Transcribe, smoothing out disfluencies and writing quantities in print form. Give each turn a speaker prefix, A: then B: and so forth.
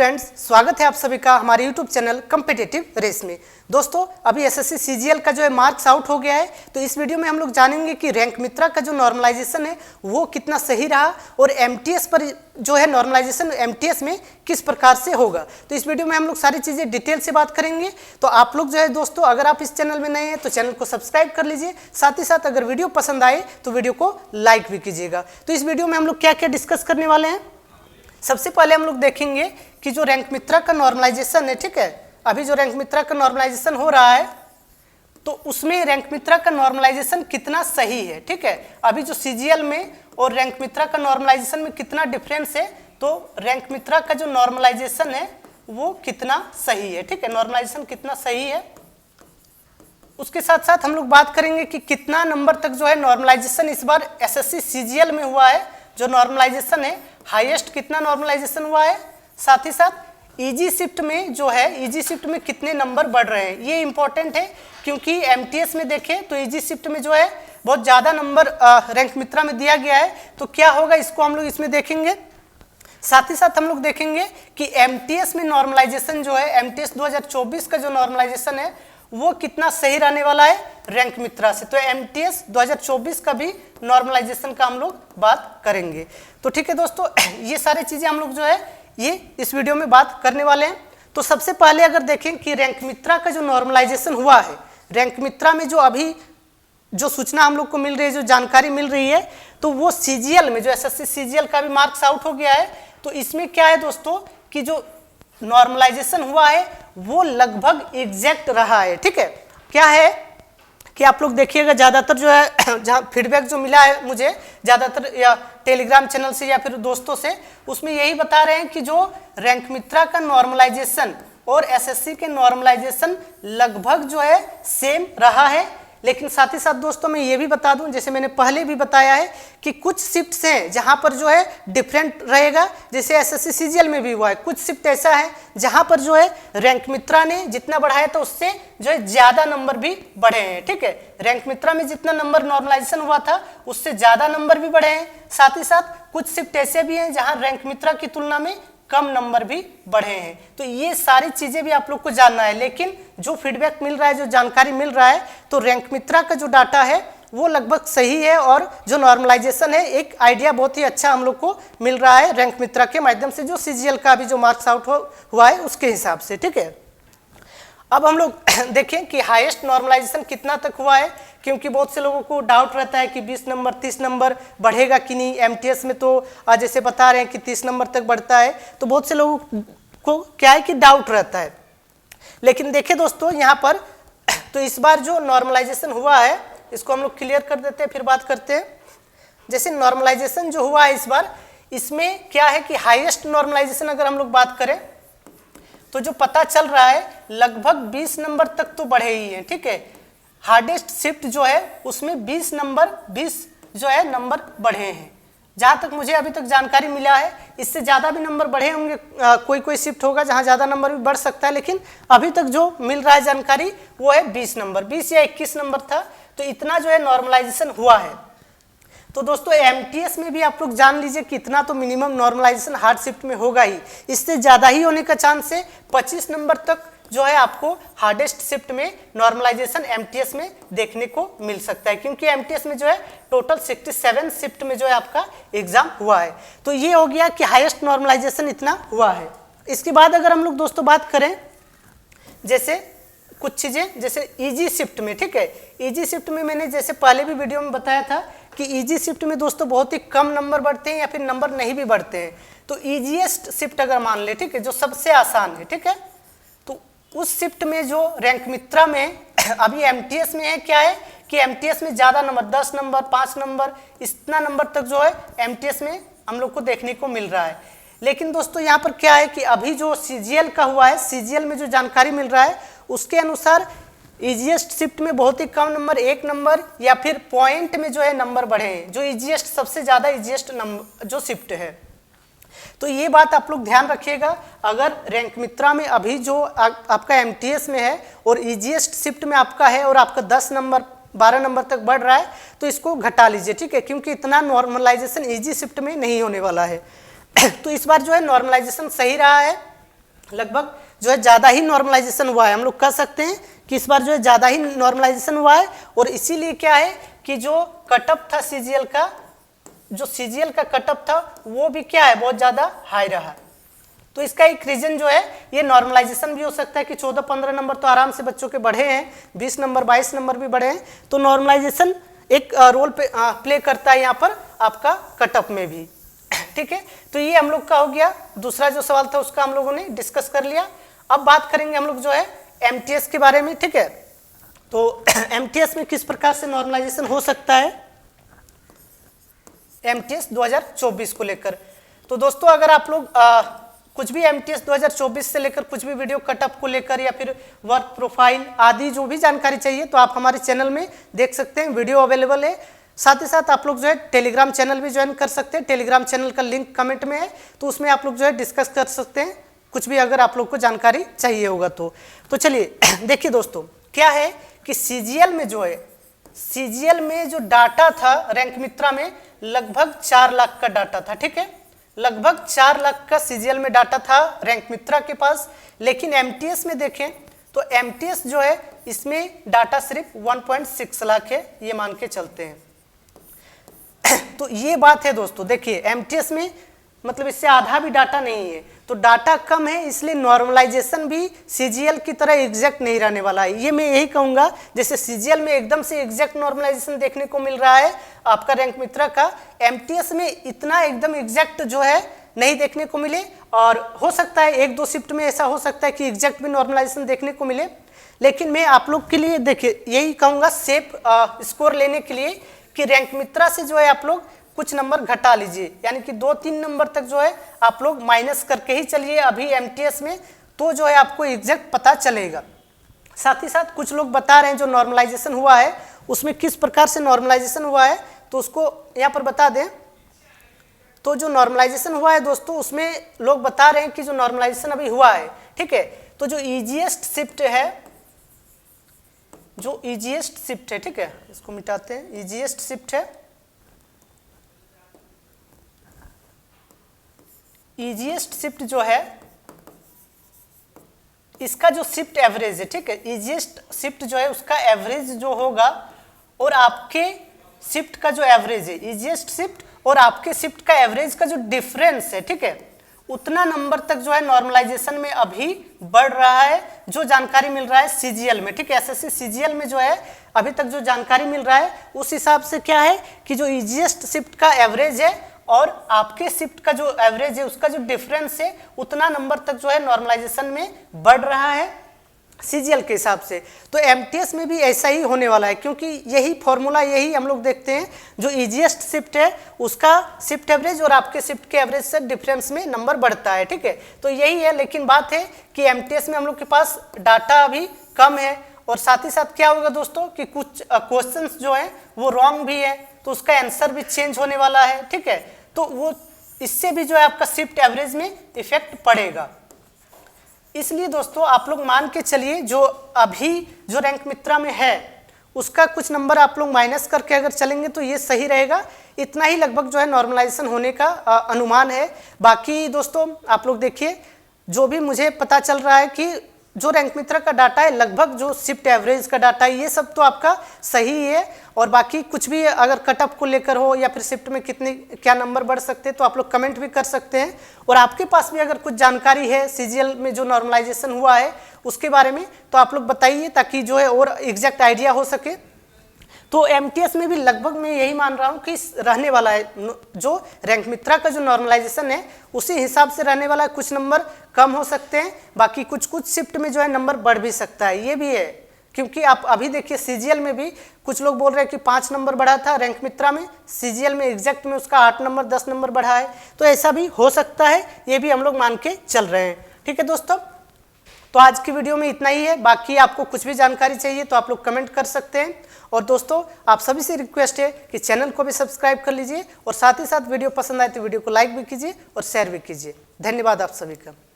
A: Friends, स्वागत है आप सभी का हमारे यूट्यूब चैनल कम्पिटिटिव रेस में। दोस्तों, अभी एसएससी सीजीएल का जो है मार्क्स आउट हो गया है, तो इस वीडियो में हम लोग जानेंगे कि रैंक मित्रा का जो नॉर्मलाइजेशन है वो कितना सही रहा और एमटीएस पर जो है नॉर्मलाइजेशन एमटीएस में किस प्रकार से होगा। तो इस वीडियो में हम लोग सारी चीज़ें डिटेल से बात करेंगे। तो आप लोग जो है दोस्तों, अगर आप इस चैनल में नए हैं तो चैनल को सब्सक्राइब कर लीजिए, साथ ही साथ अगर वीडियो पसंद आए तो वीडियो को लाइक भी कीजिएगा। तो इस वीडियो में हम लोग क्या क्या डिस्कस करने वाले हैं। सबसे पहले हम लोग देखेंगे कि जो रैंक मित्रा का नॉर्मलाइजेशन है, ठीक है, अभी जो रैंक मित्रा का नॉर्मलाइजेशन हो रहा है तो उसमें रैंक मित्रा का नॉर्मलाइजेशन कितना सही है। ठीक है, अभी जो सीजीएल में और रैंक मित्रा का नॉर्मलाइजेशन में कितना डिफरेंस है, तो रैंक मित्रा का जो नॉर्मलाइजेशन है वो कितना सही है। ठीक है, नॉर्मलाइजेशन कितना सही है। उसके साथ साथ हम लोग बात करेंगे कि कितना नंबर तक जो है नॉर्मलाइजेशन इस बार एसएससी सीजीएल में हुआ है। जो नॉर्मलाइजेशन है हाईएस्ट कितना नॉर्मलाइजेशन हुआ है, साथ ही साथ इजी शिफ्ट में जो है इजी शिफ्ट में कितने नंबर बढ़ रहे हैं, ये इंपॉर्टेंट है। क्योंकि एमटीएस में देखें तो इजी शिफ्ट में जो है बहुत ज़्यादा नंबर रैंक मित्रा में दिया गया है, तो क्या होगा इसको हम लोग इसमें देखेंगे। साथ ही साथ हम लोग देखेंगे कि एमटीएस में नॉर्मलाइजेशन जो है एमटीएस 2024 का जो नॉर्मलाइजेशन है वो कितना सही रहने वाला है रैंक मित्रा से। तो एमटीएस 2024 का भी नॉर्मलाइजेशन का हम लोग बात करेंगे। तो ठीक है दोस्तों, ये सारी चीज़ें हम लोग जो है ये इस वीडियो में बात करने वाले हैं। तो सबसे पहले अगर देखें कि रैंक मित्रा का जो नॉर्मलाइजेशन हुआ है, रैंक मित्रा में जो अभी जो सूचना हम लोग को मिल रही है, जो जानकारी मिल रही है, तो वो सीजीएल में जो एसएससी सीजीएल का भी मार्क्स आउट हो गया है। तो इसमें क्या है दोस्तों कि जो नॉर्मलाइजेशन हुआ है वो लगभग एग्जैक्ट रहा है। ठीक है, क्या है कि आप लोग देखिएगा, ज़्यादातर जो है जहाँ फीडबैक जो मिला है मुझे ज़्यादातर या टेलीग्राम चैनल से या फिर दोस्तों से, उसमें यही बता रहे हैं कि जो रैंक मित्रा का नॉर्मलाइजेशन और एसएससी के नॉर्मलाइजेशन लगभग जो है सेम रहा है। लेकिन साथ ही साथ दोस्तों मैं ये भी बता दूं, जैसे मैंने पहले भी बताया है कि कुछ शिफ्ट्स हैं जहां पर जो है डिफरेंट रहेगा, जैसे एसएससी सीजीएल में भी हुआ है। कुछ शिफ्ट ऐसा है जहां पर जो है रैंक मित्रा ने जितना बढ़ाया था उससे जो है ज़्यादा नंबर भी बढ़े हैं। ठीक है, रैंक मित्रा में जितना नंबर नॉर्मलाइजेशन हुआ था उससे ज़्यादा नंबर भी बढ़े हैं। साथ ही साथ कुछ शिफ्ट ऐसे भी हैं जहाँ रैंक मित्रा की तुलना में कम नंबर भी बढ़े हैं। तो ये सारी चीज़ें भी आप लोग को जानना है। लेकिन जो फीडबैक मिल रहा है, जो जानकारी मिल रहा है, तो रैंक मित्रा का जो डाटा है वो लगभग सही है और जो नॉर्मलाइजेशन है एक आइडिया बहुत ही अच्छा हम लोग को मिल रहा है रैंक मित्रा के माध्यम से, जो सीजीएल का भी जो मार्क्स आउट हुआ है उसके हिसाब से। ठीक है, अब हम लोग देखें कि हाईएस्ट नॉर्मलाइजेशन कितना तक हुआ है, क्योंकि बहुत से लोगों को डाउट रहता है कि 20 नंबर 30 नंबर बढ़ेगा कि नहीं। एमटीएस में तो जैसे बता रहे हैं कि 30 नंबर तक बढ़ता है, तो बहुत से लोगों को क्या है कि डाउट रहता है। लेकिन देखिए दोस्तों यहाँ पर तो इस बार जो नॉर्मलाइजेशन हुआ है इसको हम लोग क्लियर कर देते हैं, फिर बात करते हैं। जैसे नॉर्मलाइजेशन जो हुआ है इस बार, इसमें क्या है कि हाईएस्ट नॉर्मलाइजेशन अगर हम लोग बात करें तो जो पता चल रहा है लगभग 20 नंबर तक तो बढ़े ही हैं। ठीक है, हार्डेस्ट शिफ्ट जो है उसमें 20 जो है नंबर बढ़े हैं। जहाँ तक मुझे अभी तक जानकारी मिला है इससे ज़्यादा भी नंबर बढ़े होंगे, कोई शिफ्ट होगा जहाँ ज़्यादा नंबर भी बढ़ सकता है, लेकिन अभी तक जो मिल रहा है जानकारी वो है 20 नंबर, 20 या 21 नंबर था। तो इतना जो है नॉर्मलाइजेशन हुआ है। तो दोस्तों एमटीएस में भी आप लोग जान लीजिए कि इतना तो मिनिमम नॉर्मलाइजेशन हार्ड शिफ्ट में होगा ही, इससे ज़्यादा ही होने का चांस है। 25 नंबर तक जो है आपको हार्डेस्ट शिफ्ट में नॉर्मलाइजेशन एमटीएस में देखने को मिल सकता है, क्योंकि एमटीएस में जो है टोटल 67 शिफ्ट में जो है आपका एग्जाम हुआ है। तो ये हो गया कि हाईएस्ट नॉर्मलाइजेशन इतना हुआ है। इसके बाद अगर हम लोग दोस्तों बात करें जैसे कुछ चीज़ें जैसे इजी शिफ्ट में, ठीक है, इजी शिफ्ट में मैंने जैसे पहले भी वीडियो में बताया था कि इजी शिफ्ट में दोस्तों बहुत ही कम नंबर बढ़ते हैं या फिर नंबर नहीं भी बढ़ते हैं। तो इजीएस्ट शिफ्ट अगर मान ले, ठीक है, जो सबसे आसान है, ठीक है, तो उस शिफ्ट में जो रैंक मित्रा में अभी एमटीएस में है क्या है कि एमटीएस में ज़्यादा नंबर 10 नंबर 5 नंबर इतना नंबर तक जो है एमटीएस में हम लोग को देखने को मिल रहा है। लेकिन दोस्तों यहाँ पर क्या है कि अभी जो सीजीएल का हुआ है, सीजीएल में जो जानकारी मिल रहा है उसके अनुसार इजीएस्ट शिफ्ट में बहुत ही कम नंबर, 1 नंबर या फिर पॉइंट में जो है नंबर बढ़े हैं, जो इजीएस्ट सबसे ज़्यादा इजीएस्ट नंबर जो शिफ्ट है। तो ये बात आप लोग ध्यान रखिएगा। अगर रैंक मित्रा में अभी जो आपका एमटीएस में है और इजीएस्ट शिफ्ट में आपका है और आपका 10 नंबर 12 नंबर तक बढ़ रहा है तो इसको घटा लीजिए। ठीक है, क्योंकि इतना नॉर्मलाइजेशन इजी शिफ्ट में नहीं होने वाला है। तो इस बार जो है नॉर्मलाइजेशन सही रहा है। लगभग जो है ज़्यादा ही नॉर्मलाइजेशन हुआ है। हम लोग कह सकते हैं कि इस बार जो है ज़्यादा ही नॉर्मलाइजेशन हुआ है, और इसीलिए क्या है कि जो कटअप था सीजीएल का, जो सीजीएल का कटअप था वो भी क्या है, बहुत ज़्यादा हाई रहा। तो इसका एक रीजन जो है ये नॉर्मलाइजेशन भी हो सकता है कि 14-15 नंबर तो आराम से बच्चों के बढ़े हैं, 20 नंबर 22 नंबर भी बढ़े हैं, तो नॉर्मलाइजेशन एक रोल प्ले करता है यहाँ पर आपका कटअप में भी। ठीक है, तो ये हम लोग का हो गया। दूसरा जो सवाल था उसका हम लोगों ने डिस्कस कर लिया। अब बात करेंगे हम लोग जो है एमटीएस के बारे में। ठीक है, तो एमटीएस में किस प्रकार से नॉर्मलाइजेशन हो सकता है एमटीएस 2024 को लेकर। तो दोस्तों अगर आप लोग कुछ भी एमटीएस 2024 से लेकर कुछ भी वीडियो कटअप को लेकर या फिर वर्क प्रोफाइल आदि जो भी जानकारी चाहिए तो आप हमारे चैनल में देख सकते हैं, वीडियो अवेलेबल है। साथ ही साथ आप लोग जो है टेलीग्राम चैनल भी ज्वाइन कर सकते हैं, टेलीग्राम चैनल का लिंक कमेंट में है, तो उसमें आप लोग जो है डिस्कस कर सकते हैं कुछ भी अगर आप लोग को जानकारी चाहिए होगा तो चलिए देखिए दोस्तों, क्या है कि सीजीएल में जो है, सीजीएल में जो डाटा था रैंक मित्रा में लगभग 4 लाख का डाटा था। ठीक है, लगभग 4 लाख का सीजीएल में डाटा था रैंक मित्रा के पास, लेकिन एमटीएस में देखें तो एमटीएस जो है इसमें डाटा सिर्फ 1.6 लाख है, ये मान के चलते हैं। तो ये बात है दोस्तों, देखिए एमटीएस में मतलब इससे आधा भी डाटा नहीं है, तो डाटा कम है, इसलिए नॉर्मलाइजेशन भी सीजीएल की तरह एग्जैक्ट नहीं रहने वाला है। ये मैं यही कहूँगा, जैसे सीजीएल में एकदम से एग्जैक्ट नॉर्मलाइजेशन देखने को मिल रहा है आपका रैंक मित्रा का, एमटीएस में इतना एकदम एग्जैक्ट जो है नहीं देखने को मिले, और हो सकता है 1-2 शिफ्ट में ऐसा हो सकता है कि एग्जैक्ट भी नॉर्मलाइजेशन देखने को मिले। लेकिन मैं आप लोग के लिए देखिए यही कहूँगा सेफ स्कोर लेने के लिए कि रैंक मित्रा से जो है आप लोग कुछ नंबर घटा लीजिए, यानी कि 2-3 नंबर तक जो है आप लोग माइनस करके ही चलिए अभी एमटीएस में, तो जो है आपको एग्जैक्ट पता चलेगा। साथ ही साथ कुछ लोग बता रहे हैं जो नॉर्मलाइजेशन हुआ है उसमें किस प्रकार से नॉर्मलाइजेशन हुआ है, तो उसको यहाँ पर बता दें। तो जो नॉर्मलाइजेशन हुआ है दोस्तों उसमें लोग बता रहे हैं कि जो नॉर्मलाइजेशन अभी हुआ है, ठीक है, तो जो ईजीएस्ट शिफ्ट है, जो ईजीएस्ट शिफ्ट है, ठीक है, इसको मिटाते हैं, ईजीएस्ट शिफ्ट है, ईजीएस्ट शिफ्ट जो है इसका जो शिफ्ट एवरेज है, ठीक है, ईजीएस्ट शिफ्ट जो है उसका एवरेज जो होगा और आपके शिफ्ट का जो एवरेज है, ईजीएस्ट शिफ्ट और आपके शिफ्ट का एवरेज का जो डिफरेंस है, ठीक है, उतना नंबर तक जो है नॉर्मलाइजेशन में अभी बढ़ रहा है, जो जानकारी मिल रहा है सीजीएल में। ठीक है, एसएससी सीजीएल में जो है अभी तक जो जानकारी मिल रहा है उस हिसाब से क्या है कि जो ईजीएस्ट शिफ्ट का एवरेज है और आपके शिफ्ट का जो एवरेज है उसका जो डिफरेंस है उतना नंबर तक जो है नॉर्मलाइजेशन में बढ़ रहा है सीजीएल के हिसाब से। तो एमटीएस में भी ऐसा ही होने वाला है, क्योंकि यही फॉर्मूला यही हम लोग देखते हैं, जो ईजीएस्ट शिफ्ट है उसका शिफ्ट एवरेज और आपके शिफ्ट के एवरेज से डिफरेंस में नंबर बढ़ता है। ठीक है, तो यही है, लेकिन बात है कि एमटीएस में हम लोग के पास डाटा अभी कम है, और साथ ही साथ क्या होगा दोस्तों कि कुछ क्वेश्चंस जो है वो रॉन्ग भी है, तो उसका आंसर भी चेंज होने वाला है। ठीक है, तो वो इससे भी जो है आपका शिफ्ट एवरेज में इफेक्ट पड़ेगा। इसलिए दोस्तों आप लोग मान के चलिए जो अभी जो रैंक मित्रा में है उसका कुछ नंबर आप लोग माइनस करके अगर चलेंगे तो ये सही रहेगा। इतना ही लगभग जो है नॉर्मलाइजेशन होने का अनुमान है। बाकी दोस्तों आप लोग देखिए, जो भी मुझे पता चल रहा है कि जो रैंक मित्रा का डाटा है, लगभग जो शिफ्ट एवरेज का डाटा है, ये सब तो आपका सही है, और बाकी कुछ भी अगर कटअप को लेकर हो या फिर शिफ्ट में कितने क्या नंबर बढ़ सकते हैं तो आप लोग कमेंट भी कर सकते हैं। और आपके पास भी अगर कुछ जानकारी है सीजीएल में जो नॉर्मलाइजेशन हुआ है उसके बारे में तो आप लोग बताइए, ताकि जो है और एग्जैक्ट आइडिया हो सके। तो एमटीएस में भी लगभग मैं यही मान रहा हूँ कि रहने वाला है, जो रैंक मित्रा का जो नॉर्मलाइजेशन है उसी हिसाब से रहने वाला है। कुछ नंबर कम हो सकते हैं, बाकी कुछ शिफ्ट में जो है नंबर बढ़ भी सकता है, ये भी है, क्योंकि आप अभी देखिए सीजीएल में भी कुछ लोग बोल रहे हैं कि 5 नंबर बढ़ा था रैंक मित्रा में, सीजीएल में एग्जैक्ट में उसका 8 नंबर 10 नंबर बढ़ा है, तो ऐसा भी हो सकता है, ये भी हम लोग मान के चल रहे हैं। ठीक है दोस्तों, तो आज की वीडियो में इतना ही है। बाकी आपको कुछ भी जानकारी चाहिए तो आप लोग कमेंट कर सकते हैं। और दोस्तों आप सभी से रिक्वेस्ट है कि चैनल को भी सब्सक्राइब कर लीजिए, और साथ ही साथ वीडियो पसंद आए तो वीडियो को लाइक भी कीजिए और शेयर भी कीजिए। धन्यवाद आप सभी का।